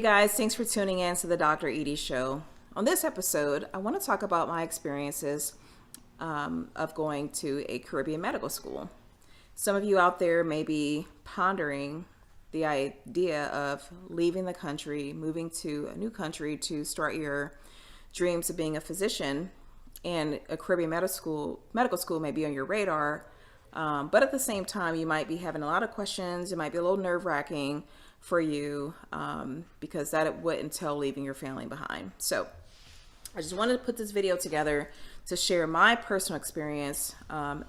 guys, thanks for tuning in to the Dr. Eide Show. On this episode, I want to talk about my experiences of going to a Caribbean medical school. Some of you out there may be pondering the idea of leaving the country, moving to a new country to start your dreams of being a physician, and a Caribbean medical school may be on your radar. But at the same time, you might be having a lot of questions. It might be a little nerve-wracking for you because that would entail leaving your family behind. So I just wanted to put this video together to share my personal experience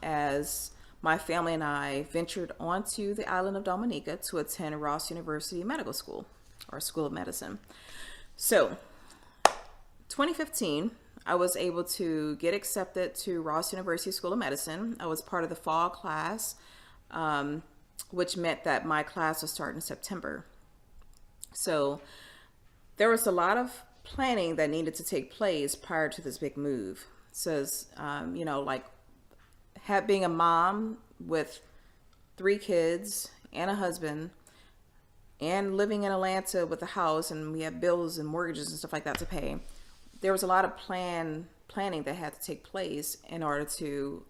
as my family and I ventured onto the island of Dominica to attend Ross University Medical School, or School of Medicine. So 2015, I was able to get accepted to Ross University School of Medicine. I was part of the fall class, which meant that my class was starting in September. So there was a lot of planning that needed to take place prior to this big move. So, being a mom with 3 kids and a husband and living in Atlanta with a house, and we had bills and mortgages and stuff like that to pay. There was a lot of planning that had to take place in order to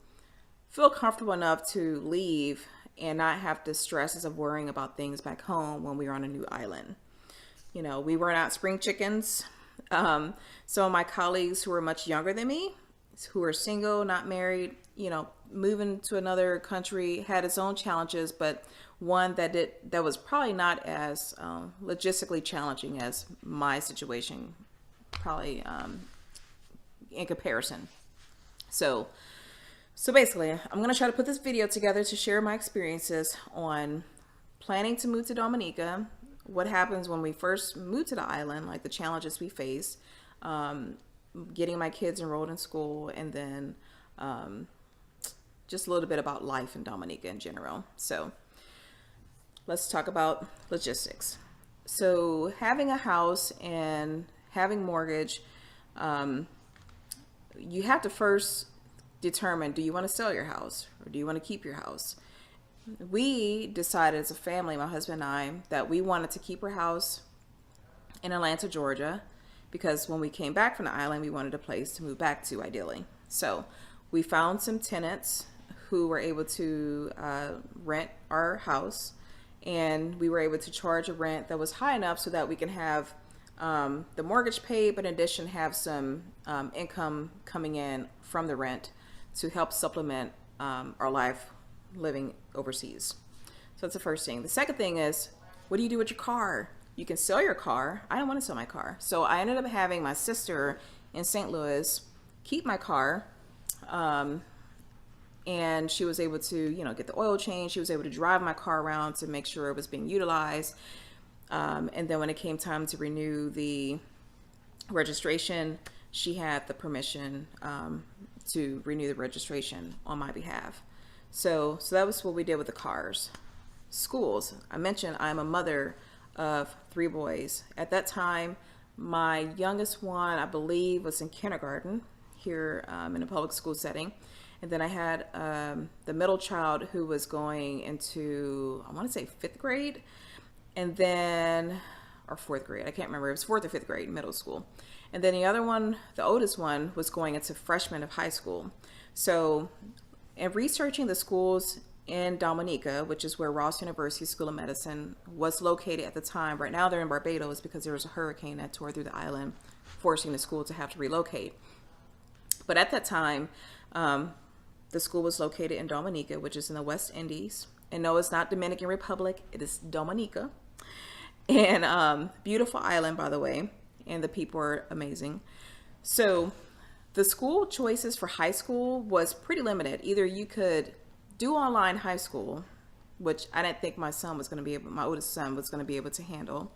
feel comfortable enough to leave and not have the stresses of worrying about things back home when we were on a new island. We were not spring chickens. Some of my colleagues who were much younger than me, who were single, not married, moving to another country had its own challenges, but one that was probably not as logistically challenging as my situation, probably in comparison. So basically, I'm going to try to put this video together to share my experiences on planning to move to Dominica, what happens when we first move to the island, like the challenges we face, getting my kids enrolled in school, and then just a little bit about life in Dominica in general. So let's talk about logistics. So having a house and having mortgage, you have to first determine, do you want to sell your house or do you want to keep your house? We decided as a family, my husband and I, that we wanted to keep our house in Atlanta, Georgia, because when we came back from the island, we wanted a place to move back to, ideally. So we found some tenants who were able to rent our house, and we were able to charge a rent that was high enough so that we can have the mortgage paid, but in addition have some income coming in from the rent to help supplement our life living overseas. So that's the first thing. The second thing is, what do you do with your car? You can sell your car. I don't want to sell my car. So I ended up having my sister in St. Louis keep my car. And she was able to, get the oil change. She was able to drive my car around to make sure it was being utilized. And then when it came time to renew the registration, she had the permission to renew the registration on my behalf. So that was what we did with the cars. Schools. I mentioned I'm a mother of 3 boys. At that time, my youngest one, I believe, was in kindergarten here in a public school setting. And then I had the middle child who was going into, I want to say 5th grade. And then, or 4th grade, I can't remember. It was 4th or 5th grade, middle school. And then the other one, the oldest one, was going into freshman of high school. So in researching the schools in Dominica, which is where Ross University School of Medicine was located at the time. Right now they're in Barbados because there was a hurricane that tore through the island, forcing the school to have to relocate. But at that time, the school was located in Dominica, which is in the West Indies. And no, it's not Dominican Republic. It is Dominica. And beautiful island, by the way. And the people are amazing. So the school choices for high school was pretty limited. Either you could do online high school, which I didn't think my oldest son was going to be able to handle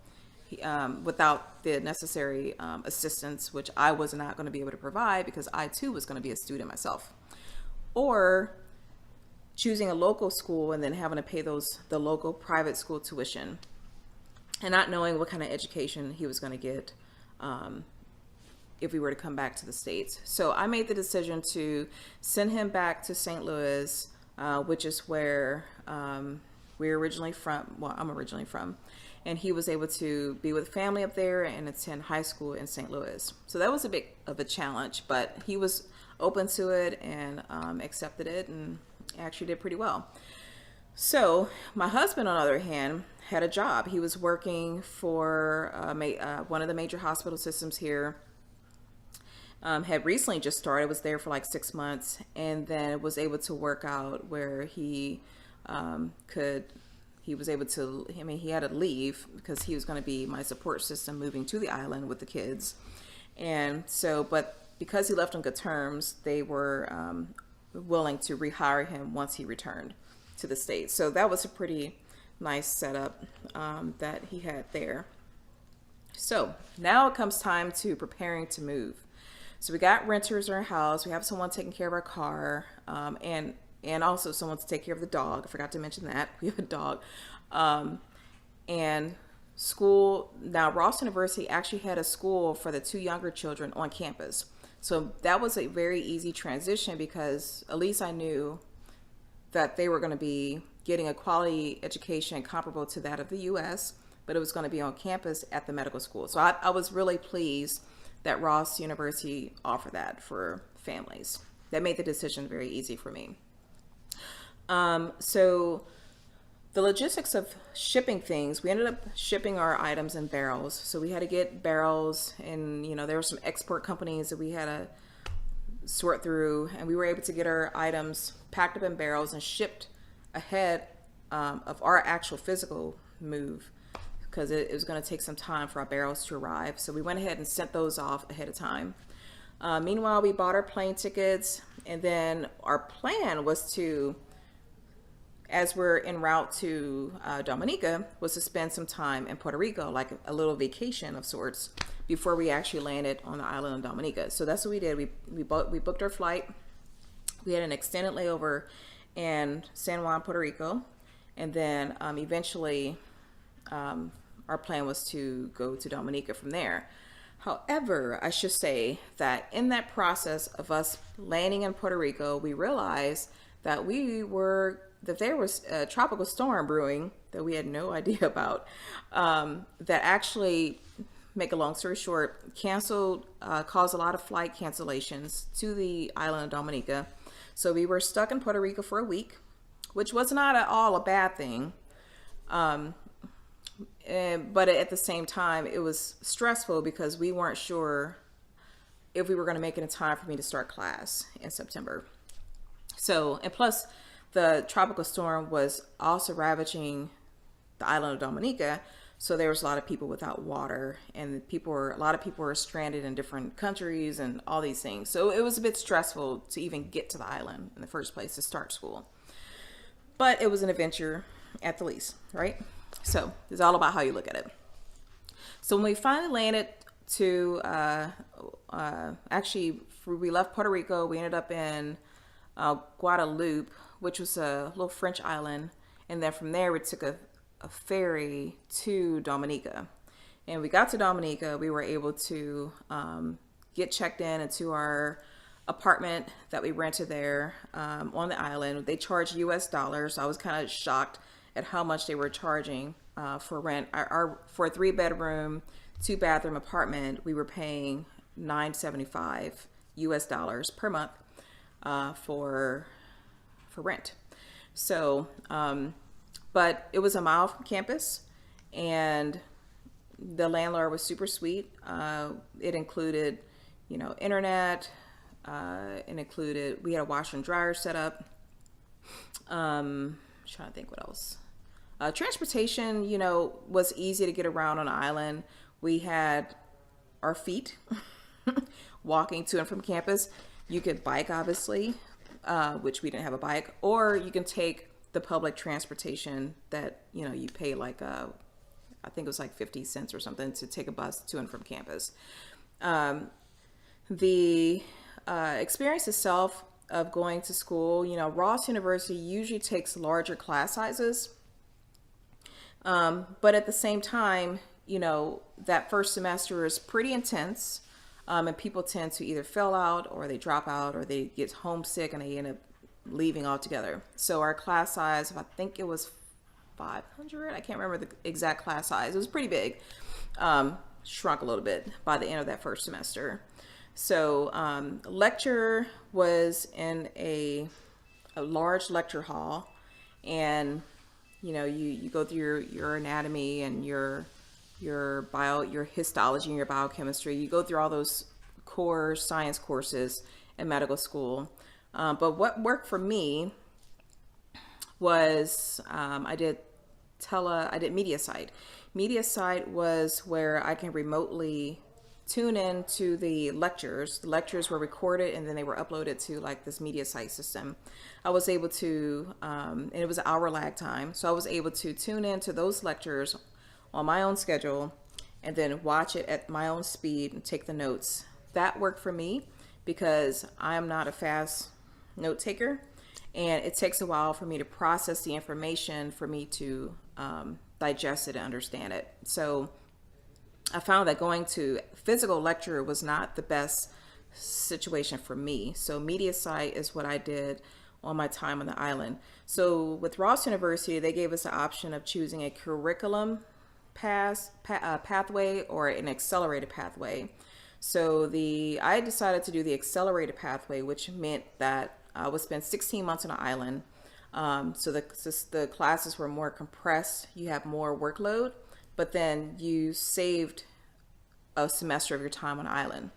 without the necessary assistance, which I was not going to be able to provide because I too was going to be a student myself. Or choosing a local school and then having to pay the local private school tuition and not knowing what kind of education he was going to get if we were to come back to the States. So I made the decision to send him back to St. Louis, which is where we're originally from. Well, I'm originally from. and he was able to be with family up there and attend high school in St. Louis. So that was a bit of a challenge, but he was open to it and accepted it and actually did pretty well. So my husband, on the other hand, had a job. He was working for one of the major hospital systems here. Had recently just started, was there for like 6 months, and then was able to work out where he was able to, he had to leave because he was going to be my support system moving to the island with the kids. And so, but because he left on good terms, they were willing to rehire him once he returned to the States. So that was a pretty nice setup that he had there. So now it comes time to preparing to move. So we got renters in our house. We have someone taking care of our car, and also someone to take care of the dog. I forgot to mention that. We have a dog. And school. Now, Ross University actually had a school for the 2 younger children on campus. So that was a very easy transition because at least I knew that they were going to be getting a quality education comparable to that of the U.S., but it was going to be on campus at the medical school. So I was really pleased that Ross University offered that for families. That made the decision very easy for me. So the logistics of shipping things, we ended up shipping our items in barrels. So we had to get barrels, and there were some export companies that we had to sort through, and we were able to get our items packed up in barrels and shipped ahead of our actual physical move, because it was going to take some time for our barrels to arrive. So we went ahead and sent those off ahead of time. Meanwhile, we bought our plane tickets, and then our plan was to, as we're en route to Dominica, was to spend some time in Puerto Rico, like a little vacation of sorts, before we actually landed on the island of Dominica. So that's what we did. We booked our flight. We had an extended layover in San Juan, Puerto Rico, and then eventually our plan was to go to Dominica from there. However, I should say that in that process of us landing in Puerto Rico, we realized that there was a tropical storm brewing that we had no idea about, that actually, make a long story short, caused a lot of flight cancellations to the island of Dominica. So we were stuck in Puerto Rico for a week, which was not at all a bad thing. But at the same time, it was stressful because we weren't sure if we were going to make it in time for me to start class in September. So, and plus, the tropical storm was also ravaging the island of Dominica. So there was a lot of people without water, and a lot of people were stranded in different countries and all these things. So it was a bit stressful to even get to the island in the first place to start school. But it was an adventure at the least, right? So it's all about how you look at it. So when we finally landed to, we left Puerto Rico, we ended up in Guadeloupe, which was a little French island. And then from there, we took a ferry to Dominica. And we got to Dominica, we were able to get checked in into our apartment that we rented there on the island. They charged US dollars. So I was kind of shocked at how much they were charging for rent. For a 3-bedroom, 2-bathroom apartment, we were paying $9.75 US dollars per month for rent. So, but it was a mile from campus, and the landlord was super sweet. It included, internet. We had a washer and dryer set up. Trying to think what else. Transportation, was easy to get around on the island. We had our feet walking to and from campus. You could bike, obviously, which we didn't have a bike, or you can take the public transportation that, you pay like, I think it was like 50 cents or something to take a bus to and from campus. The experience itself of going to school, Ross University usually takes larger class sizes. But at the same time, that first semester is pretty intense. And people tend to either fail out, or they drop out, or they get homesick and they end up leaving altogether. So our class size, I think it was 500. I can't remember the exact class size. It was pretty big. Shrunk a little bit by the end of that first semester. So lecture was in a large lecture hall, and you go through your anatomy and your histology and your biochemistry. You go through all those core science courses in medical school. But what worked for me was I did media site. Media site was where I can remotely tune in to the lectures. The lectures were recorded and then they were uploaded to like this media site system. I was able to, and it was an hour lag time, so I was able to tune into those lectures on my own schedule and then watch it at my own speed and take the notes. That worked for me because I am not a fast note taker, and it takes a while for me to process the information for me to digest it and understand it. So I found that going to physical lecture was not the best situation for me. So media site is what I did on my time on the island. So with Ross University, they gave us the option of choosing a curriculum pathway or an accelerated pathway. So I decided to do the accelerated pathway, which meant that I would spend 16 months on an island. So the classes were more compressed. You have more workload, but then you saved a semester of your time on an island.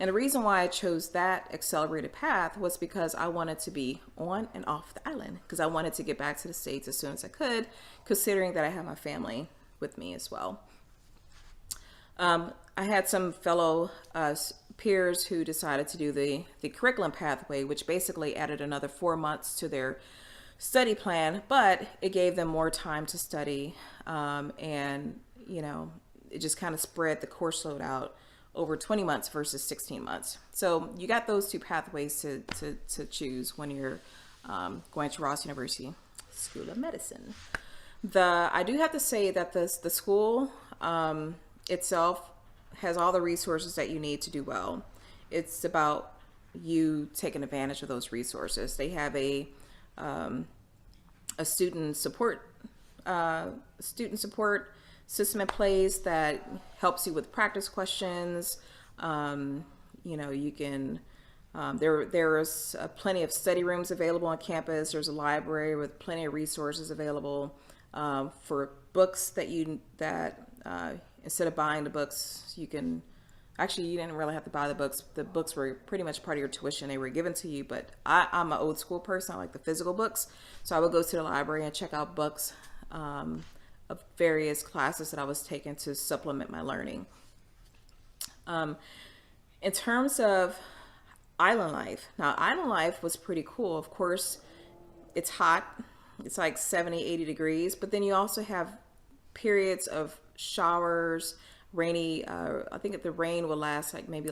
And the reason why I chose that accelerated path was because I wanted to be on and off the island, because I wanted to get back to the States as soon as I could, considering that I have my family with me as well. I had some fellow peers who decided to do the curriculum pathway, which basically added another 4 months to their study plan, but it gave them more time to study, and it just kind of spread the course load out over 20 months versus 16 months. So you got those two pathways to choose when you're going to Ross University School of Medicine. I do have to say that the school itself has all the resources that you need to do well. It's about you taking advantage of those resources. They have a student support system in place that helps you with practice questions. You can there is plenty of study rooms available on campus. There's a library with plenty of resources available for books that instead of buying the books, you didn't really have to buy the books. The books were pretty much part of your tuition. They were given to you, but I'm an old school person. I like the physical books. So I would go to the library and check out books of various classes that I was taking to supplement my learning. In terms of island life, now island life was pretty cool. Of course, it's hot. It's like 70, 80 degrees, but then you also have periods of showers, rainy. I think the rain will last maybe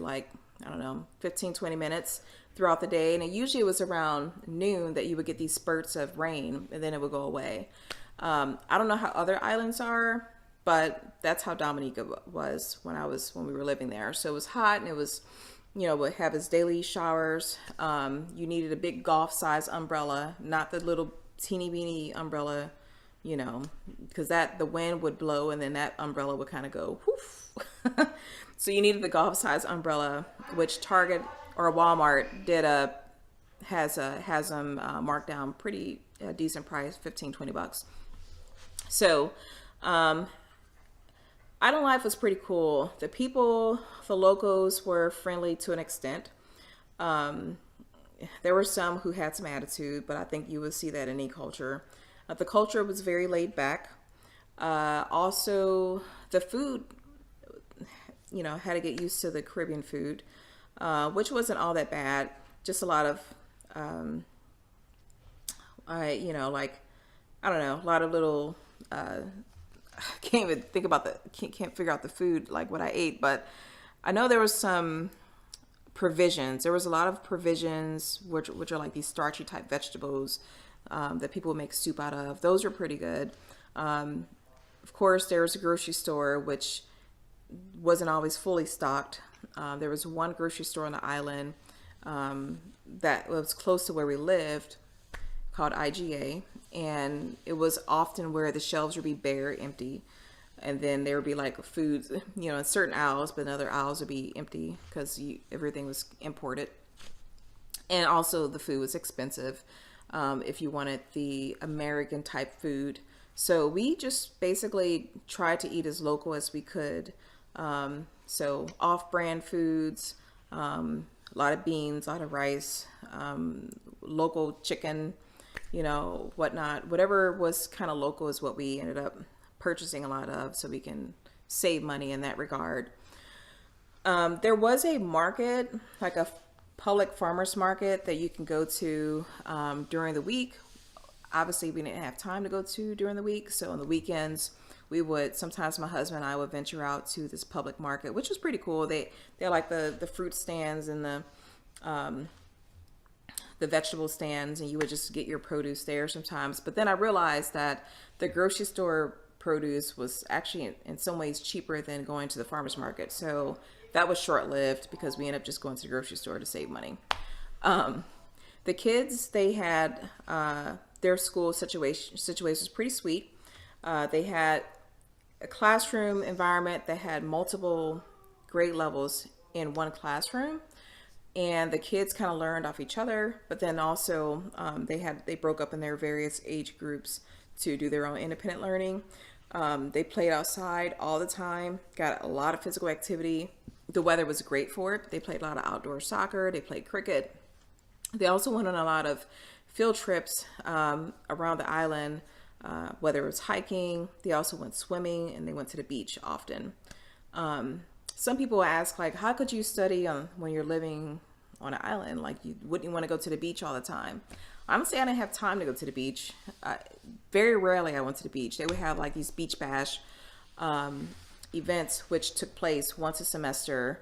15, 20 minutes throughout the day. And usually it was around noon that you would get these spurts of rain and then it would go away. I don't know how other islands are, but that's how Dominica was when we were living there. So it was hot, and it was, would have its daily showers. You needed a big golf size umbrella, not the little teeny weeny umbrella, because the wind would blow and then that umbrella would kind of go whoof. So you needed the golf size umbrella, which Target or Walmart has them marked down pretty decent price, $15-20. So island life was pretty cool. The people, the locals, were friendly to an extent. There were some who had some attitude, but I think you would see that in any culture. The culture was very laid back. Also, the food, had to get used to the Caribbean food, which wasn't all that bad. Just a lot of, a lot of little, can't even think about can't figure out the food, like what I ate, but I know there was some provisions. There was a lot of provisions, which are like these starchy type vegetables that people make soup out of. Those were pretty good. Of course, there was a grocery store, which wasn't always fully stocked. There was one grocery store on the island that was close to where we lived, called IGA, and it was often where the shelves would be bare, empty, and then there would be like foods, in certain aisles, but in other aisles would be empty because everything was imported. And also the food was expensive if you wanted the American type food. So we just basically tried to eat as local as we could. So off-brand foods, a lot of beans, a lot of rice, local chicken, whatnot. Whatever was kind of local is what we ended up purchasing a lot of, so we can save money in that regard. There was a market, like a public farmers market that you can go to during the week. Obviously, we didn't have time to go to during the week, so on the weekends sometimes my husband and I would venture out to this public market, which was pretty cool. They're like the fruit stands and the vegetable stands, and you would just get your produce there sometimes. But then I realized that the grocery store produce was actually in some ways cheaper than going to the farmer's market. So that was short-lived because we ended up just going to the grocery store to save money. The kids, they had their school situation was pretty sweet. They had a classroom environment that had multiple grade levels in one classroom, and the kids kind of learned off each other. But then also they broke up in their various age groups to do their own independent learning. They played outside all the time, got a lot of physical activity. The weather was great for it. They played a lot of outdoor soccer. They played cricket. They also went on a lot of field trips around the island, whether it was hiking. They also went swimming, and they went to the beach often. Some people ask, like, how could you study when you're living on an island? Like, you wouldn't want to go to the beach all the time. Honestly, I didn't have time to go to the beach. Very rarely I went to the beach. They would have like these beach bash events, which took place once a semester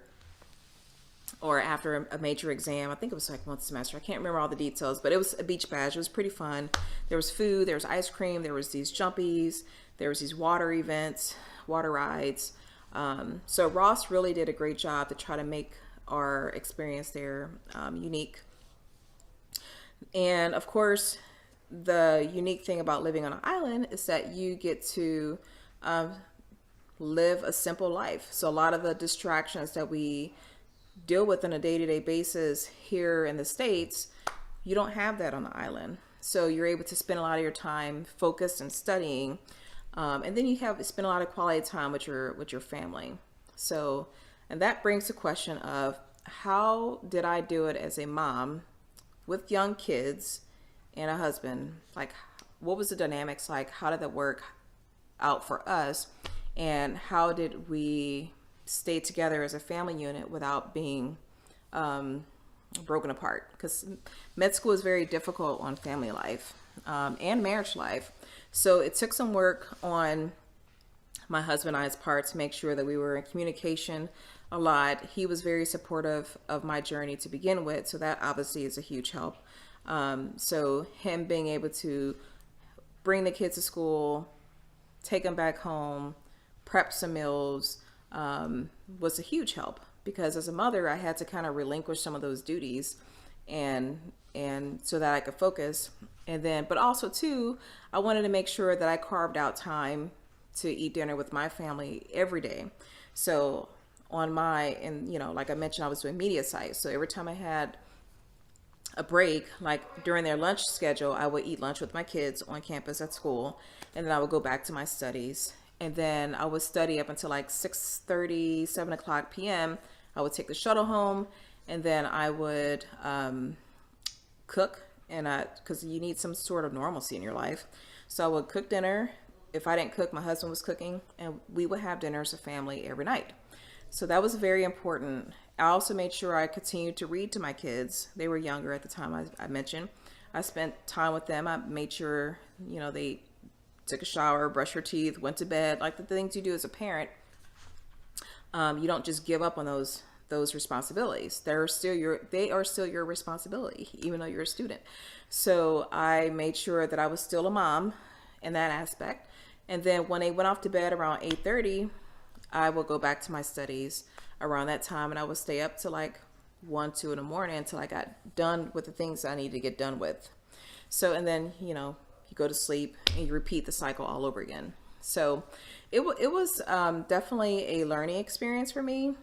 or after a major exam. I think it was like once a semester. I can't remember all the details, but it was a beach bash. It was pretty fun. There was food, there was ice cream, there was these jumpies, there was these water events, water rides. So Ross really did a great job to try to make our experience there unique. And of course, the unique thing about living on an island is that you get to live a simple life. So a lot of the distractions that we deal with on a day-to-day basis here in the States, you don't have that on the island. So you're able to spend a lot of your time focused and studying. And then you spend a lot of quality time with your family. So, and that brings the question of, how did I do it as a mom with young kids and a husband? Like, what was the dynamics like? How did that work out for us? And how did we stay together as a family unit without being broken apart? Because med school is very difficult on family life and marriage life. So it took some work on my husband and I's part to make sure that we were in communication a lot. He was very supportive of my journey to begin with, so that obviously is a huge help. So him being able to bring the kids to school, take them back home, prep some meals, was a huge help, because as a mother, I had to kind of relinquish some of those duties and so that I could focus. And then, but also too, I wanted to make sure that I carved out time to eat dinner with my family every day. So like I mentioned, I was doing media sites. So every time I had a break, like during their lunch schedule, I would eat lunch with my kids on campus at school, and then I would go back to my studies. And then I would study up until like 6:30, 7 o'clock p.m. I would take the shuttle home, and then I would cook, and because you need some sort of normalcy in your life. So I would cook dinner. If I didn't cook, my husband was cooking, and we would have dinner as a family every night. So that was very important. I also made sure I continued to read to my kids. They were younger at the time, I mentioned. I spent time with them. I made sure, they took a shower, brushed their teeth, went to bed, like the things you do as a parent. You don't just give up on those responsibilities. They are still your responsibility, even though you're a student. So I made sure that I was still a mom in that aspect. And then when they went off to bed around 8:30, I would go back to my studies around that time, and I would stay up till like 1, 2 in the morning until I got done with the things I needed to get done with. So, and then, you you go to sleep, and you repeat the cycle all over again. So it was definitely a learning experience for me.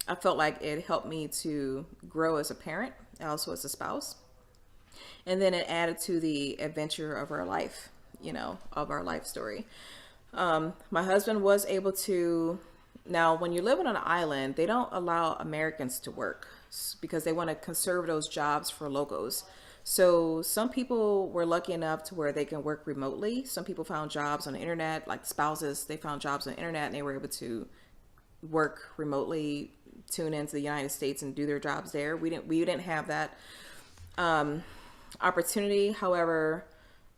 I felt like it helped me to grow as a parent, also as a spouse. And then it added to the adventure of our life, of our life story. My husband was able to, now when you live on an island, they don't allow Americans to work because they want to conserve those jobs for locals. So some people were lucky enough to where they can work remotely. Some people found jobs on the internet, like spouses, they found jobs on the internet and they were able to work remotely, tune into the United States and do their jobs there. We didn't have that opportunity. However,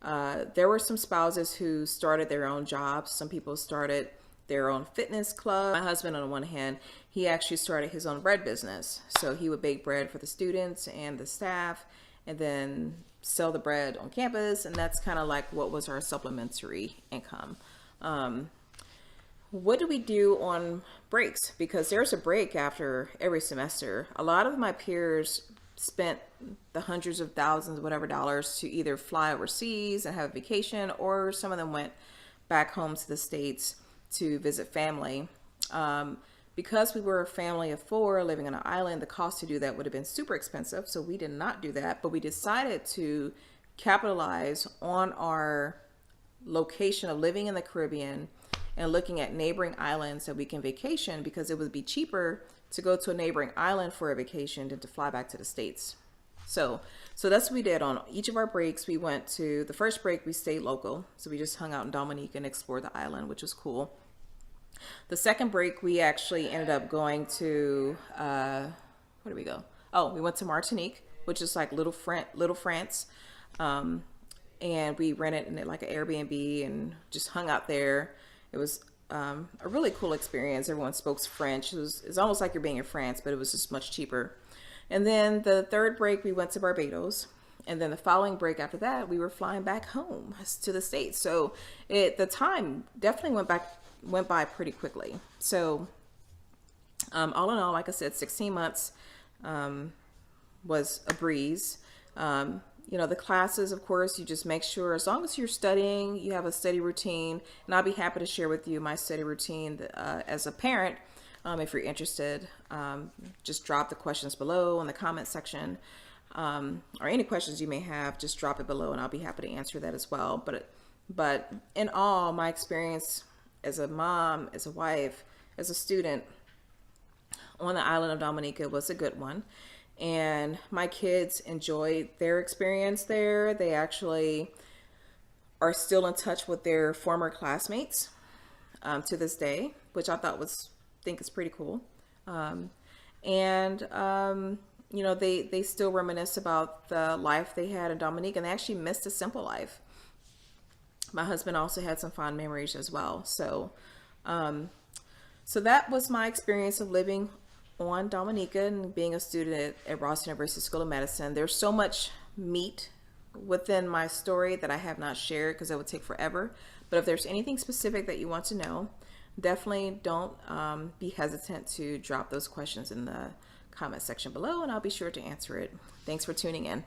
there were some spouses who started their own jobs. Some people started their own fitness club. My husband, on the one hand, he actually started his own bread business. So he would bake bread for the students and the staff and then sell the bread on campus. And that's kind of like what was our supplementary income. What do we do on breaks? Because there's a break after every semester. A lot of my peers spent the hundreds of thousands, whatever dollars, to either fly overseas and have a vacation, or some of them went back home to the States to visit family. Because we were a family of 4 living on an island, the cost to do that would have been super expensive. So we did not do that, but we decided to capitalize on our location of living in the Caribbean and looking at neighboring islands that we can vacation, because it would be cheaper to go to a neighboring island for a vacation than to fly back to the States. So that's what we did on each of our breaks. We went to the first break, we stayed local. So we just hung out in Dominica and explored the island, which was cool. The second break, we actually ended up going to, where did we go? Oh, we went to Martinique, which is like Little France. And we rented in like an Airbnb and just hung out there. It was a really cool experience. Everyone spoke French. It's almost like you're being in France, but it was just much cheaper. And then the third break, we went to Barbados. And then the following break after that, we were flying back home to the States. So the time definitely went by pretty quickly. So all in all, like I said, 16 months was a breeze. The classes, of course, you just make sure, as long as you're studying, you have a study routine. And I'll be happy to share with you my study routine as a parent. If you're interested, just drop the questions below in the comment section. Or any questions you may have, just drop it below and I'll be happy to answer that as well. But in all, my experience as a mom, as a wife, as a student on the island of Dominica was a good one. And my kids enjoyed their experience there. They actually are still in touch with their former classmates to this day, which I think is pretty cool. They still reminisce about the life they had in Dominica, and they actually missed a simple life. My husband also had some fond memories as well. So that was my experience of living on Dominica and being a student at Ross University School of Medicine. There's so much meat within my story that I have not shared because it would take forever. But if there's anything specific that you want to know, definitely don't be hesitant to drop those questions in the comment section below and I'll be sure to answer it. Thanks for tuning in.